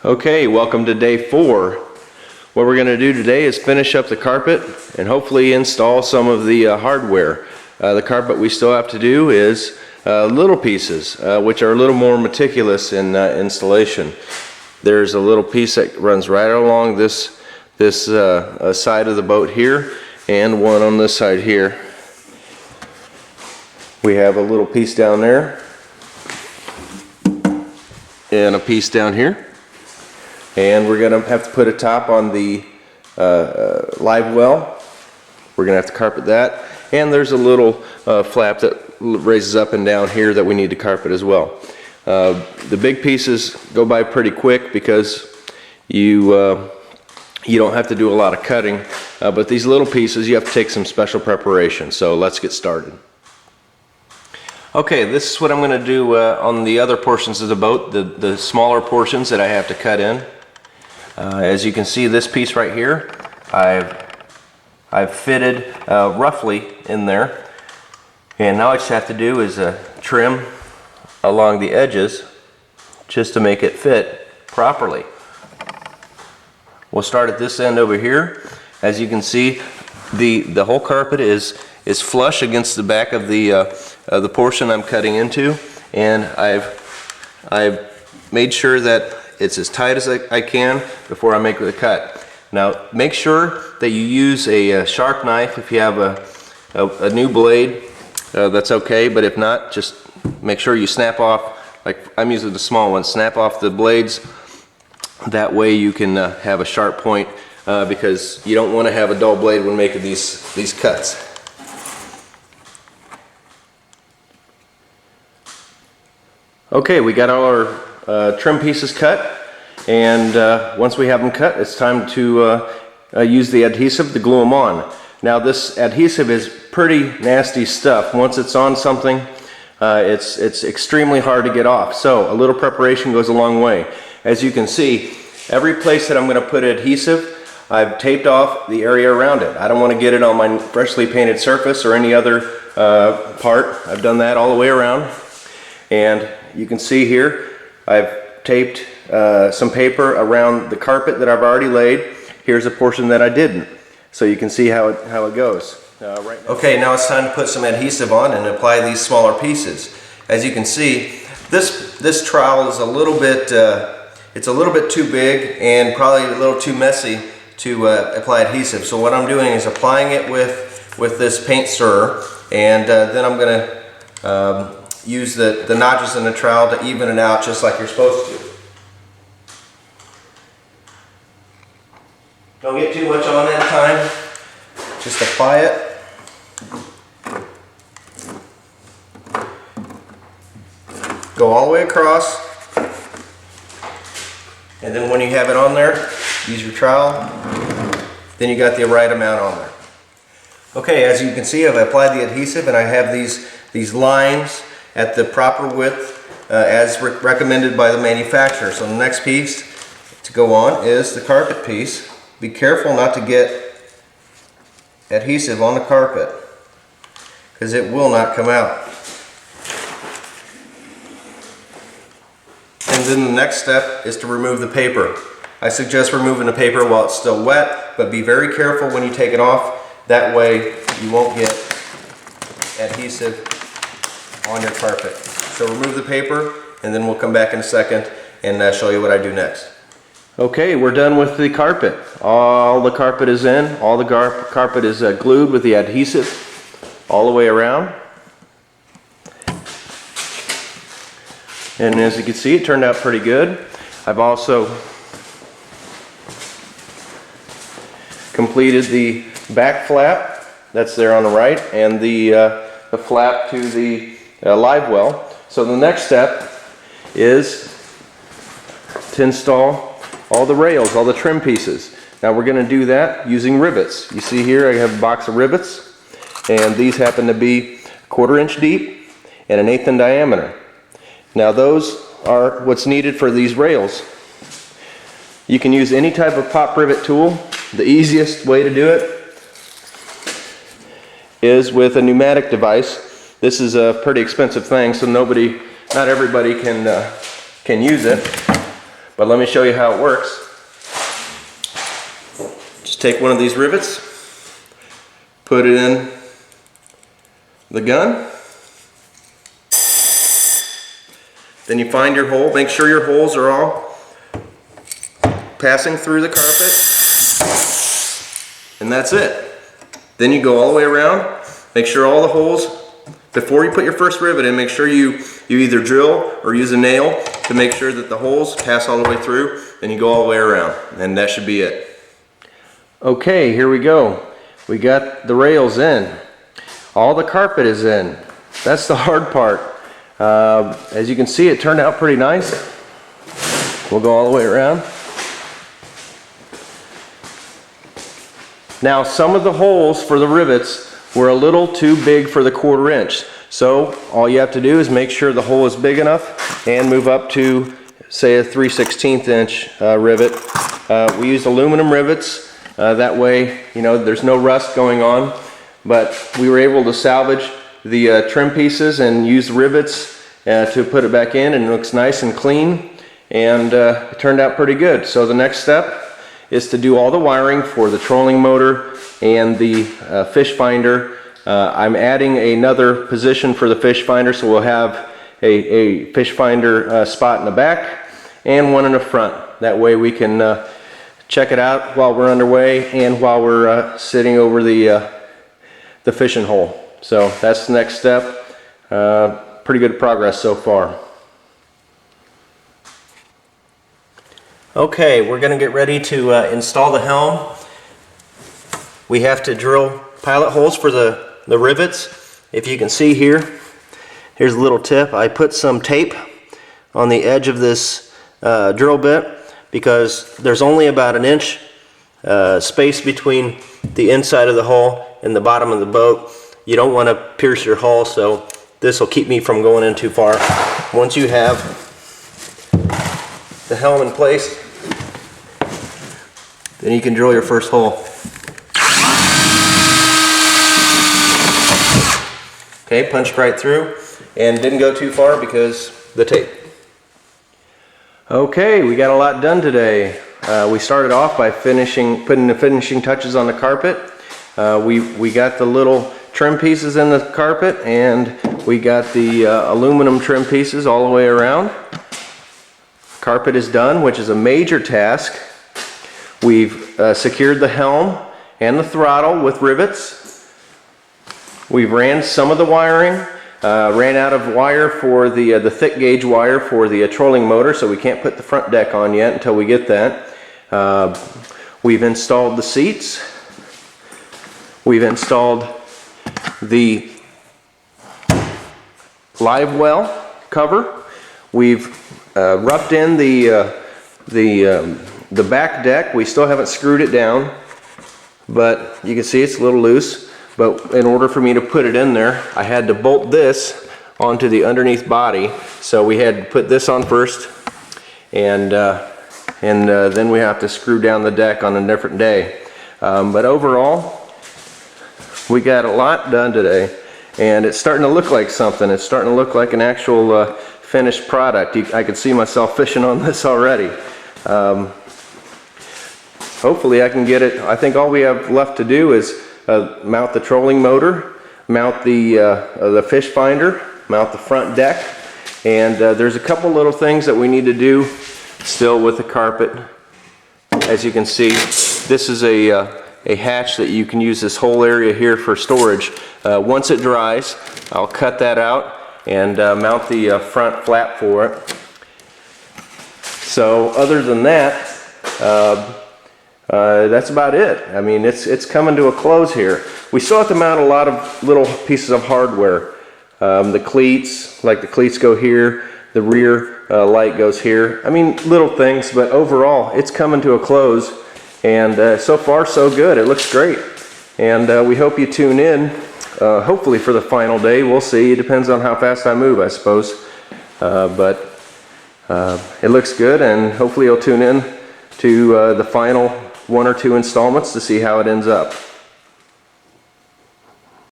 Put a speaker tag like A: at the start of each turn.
A: Okay, welcome to day 4. What we're going to do today is finish up the carpet and hopefully install some of the hardware. The carpet we still have to do is little pieces, which are a little more meticulous in installation. There's a little piece that runs right along this side of the boat here, and one on this side here. We have a little piece down there and a piece down here, and we're gonna have to put a top on the live well. We're gonna have to carpet that, and there's a little flap that raises up and down here that we need to carpet as well. The big pieces go by pretty quick because you don't have to do a lot of cutting, but these little pieces you have to take some special preparation. So let's get started. Okay, this is what I'm going to do on the other portions of the boat, the smaller portions that I have to cut in. As you can see, this piece right here, I've fitted roughly in there, and now I just have to do is trim along the edges just to make it fit properly. We'll start at this end over here. As you can see, the whole carpet is flush against the back of the portion I'm cutting into, and I've made sure that it's as tight as I can before I make the cut. Now make sure that you use a sharp knife. If you have a new blade, that's okay, but if not, just make sure you snap off, like I'm using the small one, snap off the blades. That way you can have a sharp point, because you don't want to have a dull blade when making these cuts. Okay, we got all our trim pieces cut, and once we have them cut, it's time to use the adhesive to glue them on. Now this adhesive is pretty nasty stuff. Once it's on something, it's extremely hard to get off, so a little preparation goes a long way. As you can see, every place that I'm going to put adhesive, I've taped off the area around it. I don't want to get it on my freshly painted surface or any other part. I've done that all the way around. And you can see here, I've taped some paper around the carpet that I've already laid. Here's a portion that I didn't. So you can see how it goes. Right now. Okay, now it's time to put some adhesive on and apply these smaller pieces. As you can see, this trowel is a little bit it's a little bit too big and probably a little too messy to apply adhesive. So what I'm doing is applying it with this paint stirrer, and then I'm going to use the notches in the trowel to even it out just like you're supposed to. Don't get too much on at a time. Just apply it. Go all the way across. And then when you have it on there, use your trowel. Then you got the right amount on there. Okay, as you can see, I've applied the adhesive and I have these lines at the proper width as recommended by the manufacturer. So the next piece to go on is the carpet piece. Be careful not to get adhesive on the carpet, because it will not come out. And then the next step is to remove the paper. I suggest removing the paper while it's still wet, but be very careful when you take it off. That way you won't get adhesive on your carpet. So remove the paper, and then we'll come back in a second and show you what I do next. Okay, we're done with the carpet. All the carpet is in. All the carpet is glued with the adhesive all the way around. And as you can see, it turned out pretty good. I've also completed the back flap that's there on the right, and the flap to the live well. So the next step is to install all the rails, all the trim pieces. Now we're going to do that using rivets. You see here I have a box of rivets, and these happen to be 1/4 inch deep and 1/8 in diameter. Now those are what's needed for these rails. You can use any type of pop rivet tool. The easiest way to do it is with a pneumatic device. This is a pretty expensive thing, so not everybody can use it. But let me show you how it works. Just take one of these rivets, put it in the gun. Then you find your hole. Make sure your holes are all passing through the carpet. And that's it. Then you go all the way around. Make sure all the holes, before you put your first rivet in, make sure you either drill or use a nail to make sure that the holes pass all the way through. Then you go all the way around. And that should be it. Okay, here we go. We got the rails in. All the carpet is in. That's the hard part. As you can see, it turned out pretty nice. We'll go all the way around. Now, some of the holes for the rivets were a little too big for the 1/4 inch. So all you have to do is make sure the hole is big enough and move up to, say, a 3/16 inch rivet. We used aluminum rivets. That way, you know, there's no rust going on. But we were able to salvage the trim pieces and use rivets to put it back in, and it looks nice and clean, and it turned out pretty good. So the next step is to do all the wiring for the trolling motor and the fish finder. I'm adding another position for the fish finder, so we'll have a fish finder spot in the back and one in the front. That way we can check it out while we're underway and while we're sitting over the fishing hole. So that's the next step. Pretty good progress so far. Okay, we're going to get ready to install the helm. We have to drill pilot holes for the rivets. If you can see here, here's a little tip. I put some tape on the edge of this drill bit because there's only about 1 inch space between the inside of the hole and the bottom of the boat. You don't want to pierce your hull, so this will keep me from going in too far. Once you have the helm in place, then you can drill your first hole. Okay, punched right through and didn't go too far because the tape. Okay, we got a lot done today. We started off by putting the finishing touches on the carpet. We got the little trim pieces in the carpet, and we got the aluminum trim pieces all the way around. Carpet is done, which is a major task. We've secured the helm and the throttle with rivets. We've ran some of the wiring, ran out of wire for the thick gauge wire for the trolling motor, so we can't put the front deck on yet until we get that. We've installed the seats. We've installed the live well cover. We've roughed in the back deck. We still haven't screwed it down, but you can see it's a little loose. But in order for me to put it in there, I had to bolt this onto the underneath body. So we had to put this on first, and then we have to screw down the deck on a different day. But overall, we got a lot done today, and it's starting to look like something. It's starting to look like an actual finished product. I could see myself fishing on this already. Hopefully I can get it. I think all we have left to do is mount the trolling motor, mount the fish finder, mount the front deck, and there's a couple little things that we need to do still with the carpet. As you can see, this is a hatch that you can use this whole area here for storage. Once it dries, I'll cut that out and mount the front flap for it. So other than that, that's about it. I mean, it's coming to a close here. We still have to mount a lot of little pieces of hardware. The cleats, like the cleats go here, the rear light goes here. I mean, little things, but overall, it's coming to a close. And so far, so good. It looks great. And we hope you tune in, hopefully for the final day. We'll see. It depends on how fast I move, I suppose. But it looks good, and hopefully you'll tune in to the final 1 or 2 installments to see how it ends up.